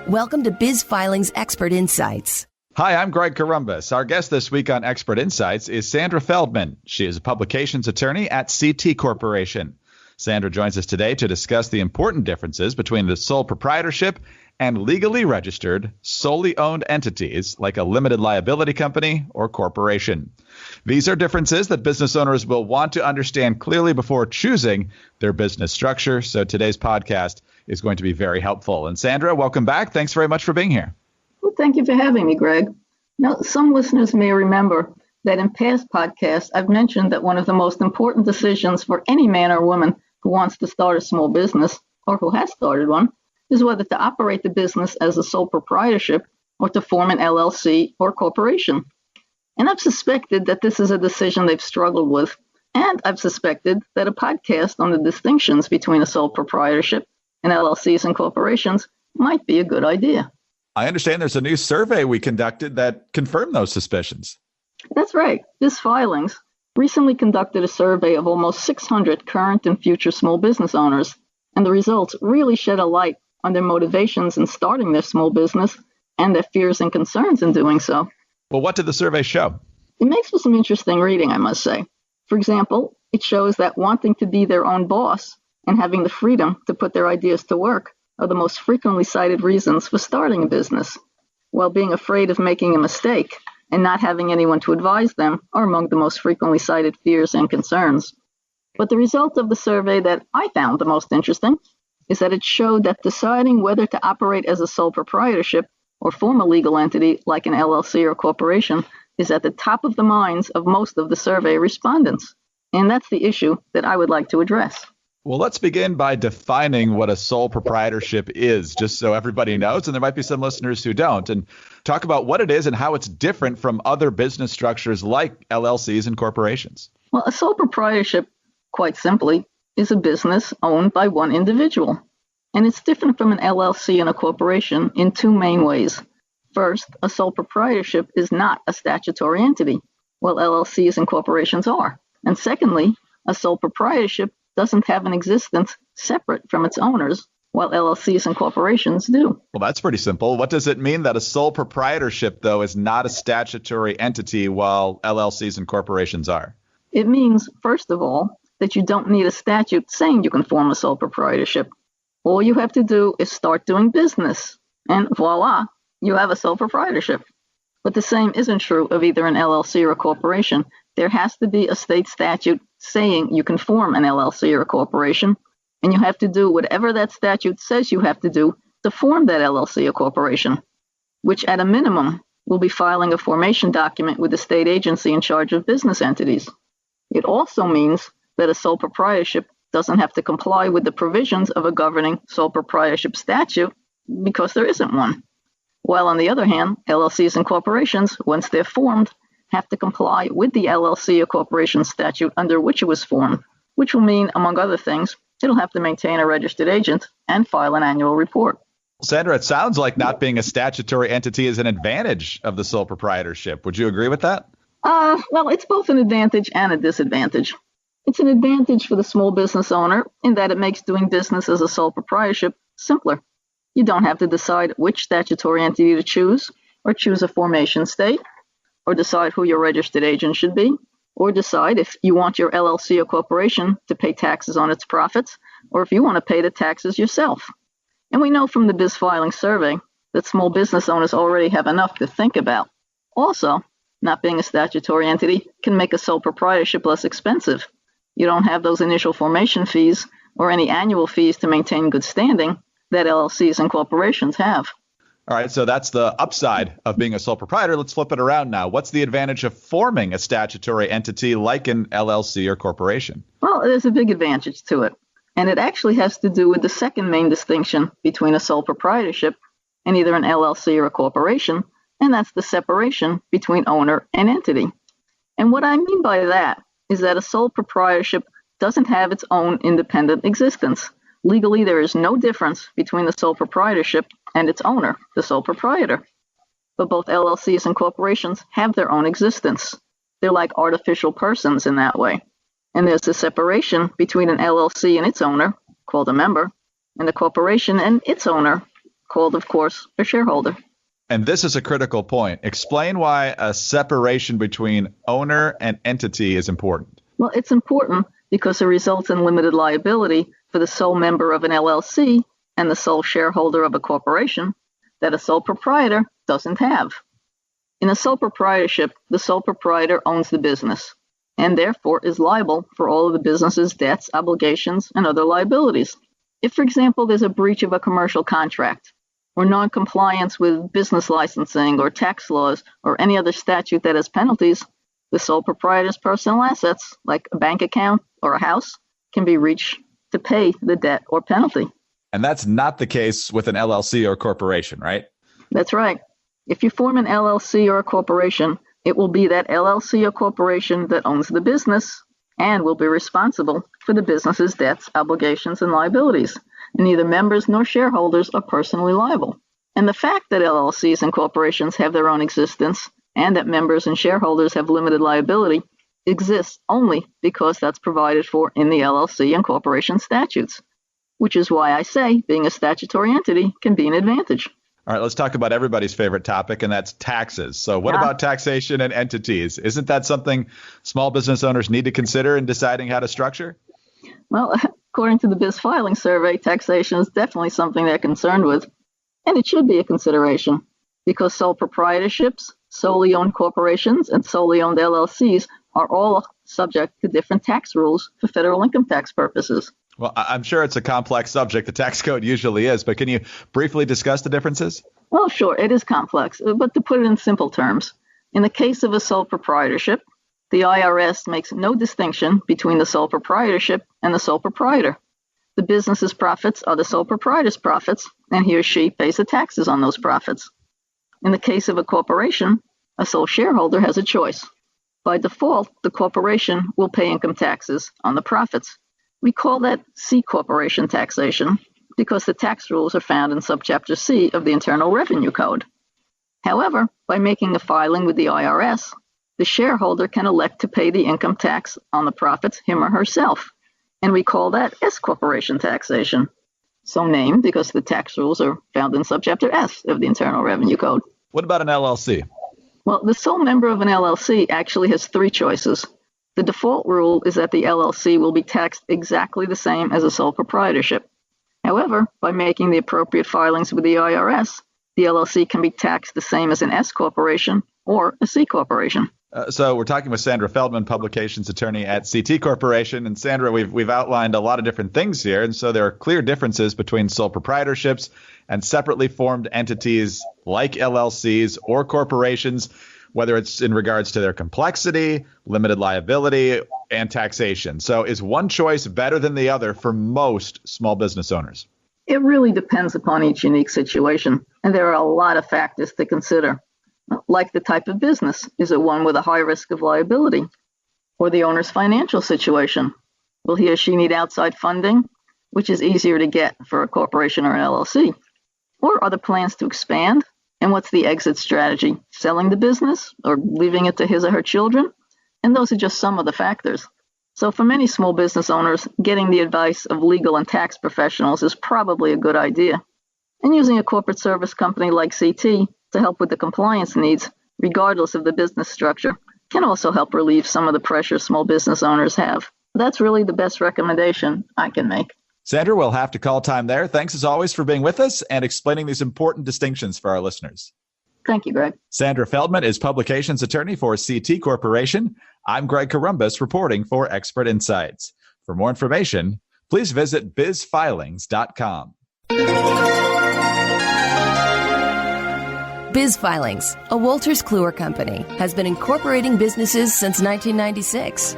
Welcome to Biz Filing's Expert Insights. Hi, I'm Greg Corombos. Our guest this week on Expert Insights is Sandra Feldman. She is a publications attorney at CT Corporation. Sandra joins us today to discuss the important differences between the sole proprietorship and legally registered, solely owned entities like a limited liability company or corporation. These are differences that business owners will want to understand clearly before choosing their business structure. So today's podcast is going to be very helpful. And Sandra, welcome back. Thanks very much for being here. Well, thank you for having me, Greg. Now, some listeners may remember that in past podcasts, I've mentioned that one of the most important decisions for any man or woman who wants to start a small business or who has started one is whether to operate the business as a sole proprietorship or to form an LLC or corporation. And I've suspected that this is a decision they've struggled with. And I've suspected that a podcast on the distinctions between a sole proprietorship and LLCs and corporations might be a good idea. I understand there's a new survey we conducted that confirmed those suspicions. That's right. Biz Filings recently conducted a survey of almost 600 current and future small business owners, and the results really shed a light on their motivations in starting their small business and their fears and concerns in doing so. Well, what did the survey show? It makes for some interesting reading, I must say. For example, it shows that wanting to be their own boss and having the freedom to put their ideas to work are the most frequently cited reasons for starting a business, while being afraid of making a mistake and not having anyone to advise them are among the most frequently cited fears and concerns. But the result of the survey that I found the most interesting is that it showed that deciding whether to operate as a sole proprietorship or form a legal entity like an LLC or corporation is at the top of the minds of most of the survey respondents. And that's the issue that I would like to address. Well, let's begin by defining what a sole proprietorship is, just so everybody knows, and there might be some listeners who don't, and talk about what it is and how it's different from other business structures like LLCs and corporations. Well, a sole proprietorship, quite simply, is a business owned by one individual. And it's different from an LLC and a corporation in two main ways. First, a sole proprietorship is not a statutory entity, while LLCs and corporations are. And secondly, a sole proprietorship doesn't have an existence separate from its owners, while LLCs and corporations do. Well, that's pretty simple. What does it mean that a sole proprietorship, though, is not a statutory entity while LLCs and corporations are? It means, first of all, that you don't need a statute saying you can form a sole proprietorship. All you have to do is start doing business, and voila, you have a sole proprietorship. But the same isn't true of either an LLC or a corporation. There has to be a state statute saying you can form an LLC or a corporation, and you have to do whatever that statute says you have to do to form that LLC or corporation, which at a minimum will be filing a formation document with the state agency in charge of business entities. It also means that a sole proprietorship doesn't have to comply with the provisions of a governing sole proprietorship statute because there isn't one. While on the other hand, LLCs and corporations, once they're formed, have to comply with the LLC or corporation statute under which it was formed, which will mean, among other things, it'll have to maintain a registered agent and file an annual report. Sandra, it sounds like not being a statutory entity is an advantage of the sole proprietorship. Would you agree with that? Well, it's both an advantage and a disadvantage. It's an advantage for the small business owner in that it makes doing business as a sole proprietorship simpler. You don't have to decide which statutory entity to choose, or choose a formation state, or decide who your registered agent should be, or decide if you want your LLC or corporation to pay taxes on its profits, or if you want to pay the taxes yourself. And we know from the Biz Filing survey that small business owners already have enough to think about. Also, not being a statutory entity can make a sole proprietorship less expensive. You don't have those initial formation fees or any annual fees to maintain good standing that LLCs and corporations have. All right, so that's the upside of being a sole proprietor. Let's flip it around now. What's the advantage of forming a statutory entity like an LLC or corporation? Well, there's a big advantage to it. And it actually has to do with the second main distinction between a sole proprietorship and either an LLC or a corporation, and that's the separation between owner and entity. And what I mean by that is that a sole proprietorship doesn't have its own independent existence. Legally, there is no difference between the sole proprietorship and its owner, the sole proprietor. But both LLCs and corporations have their own existence. They're like artificial persons in that way. And there's a separation between an LLC and its owner, called a member, and a corporation and its owner, called, of course, a shareholder. And this is a critical point. Explain why a separation between owner and entity is important. Well, it's important because it results in limited liability for the sole member of an LLC and the sole shareholder of a corporation that a sole proprietor doesn't have. In a sole proprietorship, the sole proprietor owns the business and therefore is liable for all of the business's debts, obligations, and other liabilities. If, for example, there's a breach of a commercial contract or non-compliance with business licensing or tax laws or any other statute that has penalties, the sole proprietor's personal assets, like a bank account or a house, can be reached to pay the debt or penalty. And that's not the case with an LLC or corporation, right? That's right. If you form an LLC or a corporation, it will be that LLC or corporation that owns the business and will be responsible for the business's debts, obligations, and liabilities. Neither members nor shareholders are personally liable. And the fact that LLCs and corporations have their own existence and that members and shareholders have limited liability exists only because that's provided for in the LLC and corporation statutes, which is why I say being a statutory entity can be an advantage. All right, let's talk about everybody's favorite topic, and that's taxes. So what about taxation and entities? Isn't that something small business owners need to consider in deciding how to structure? Well, according to the Biz Filing Survey, taxation is definitely something they're concerned with, and it should be a consideration because sole proprietorships, solely owned corporations, and solely owned LLCs are all subject to different tax rules for federal income tax purposes. Well, I'm sure it's a complex subject. The tax code usually is, but can you briefly discuss the differences? Well, sure, it is complex, but to put it in simple terms, in the case of a sole proprietorship, the IRS makes no distinction between the sole proprietorship and the sole proprietor. The business's profits are the sole proprietor's profits, and he or she pays the taxes on those profits. In the case of a corporation, a sole shareholder has a choice. By default, the corporation will pay income taxes on the profits. We call that C corporation taxation because the tax rules are found in subchapter C of the Internal Revenue Code. However, by making a filing with the IRS, the shareholder can elect to pay the income tax on the profits him or herself, and we call that S corporation taxation. So named because the tax rules are found in subchapter S of the Internal Revenue Code. What about an LLC? Well, the sole member of an LLC actually has three choices. The default rule is that the LLC will be taxed exactly the same as a sole proprietorship. However, by making the appropriate filings with the IRS, the LLC can be taxed the same as an S corporation or a C corporation. So we're talking with Sandra Feldman, publications attorney at CT Corporation. And Sandra, we've outlined a lot of different things here. And so there are clear differences between sole proprietorships and separately formed entities like LLCs or corporations, whether it's in regards to their complexity, limited liability, and taxation. So is one choice better than the other for most small business owners? It really depends upon each unique situation, and there are a lot of factors to consider, like the type of business. Is it one with a high risk of liability? Or the owner's financial situation? Will he or she need outside funding, which is easier to get for a corporation or an LLC? Or are there plans to expand? And what's the exit strategy? Selling the business or leaving it to his or her children? And those are just some of the factors. So for many small business owners, getting the advice of legal and tax professionals is probably a good idea. And using a corporate service company like CT to help with the compliance needs, regardless of the business structure, can also help relieve some of the pressure small business owners have. That's really the best recommendation I can make. Sandra, we'll have to call time there. Thanks as always for being with us and explaining these important distinctions for our listeners. Thank you, Greg. Sandra Feldman is publications attorney for CT Corporation. I'm Greg Columbus reporting for Expert Insights. For more information, please visit bizfilings.com. Biz Filings, a Wolters Kluwer company, has been incorporating businesses since 1996.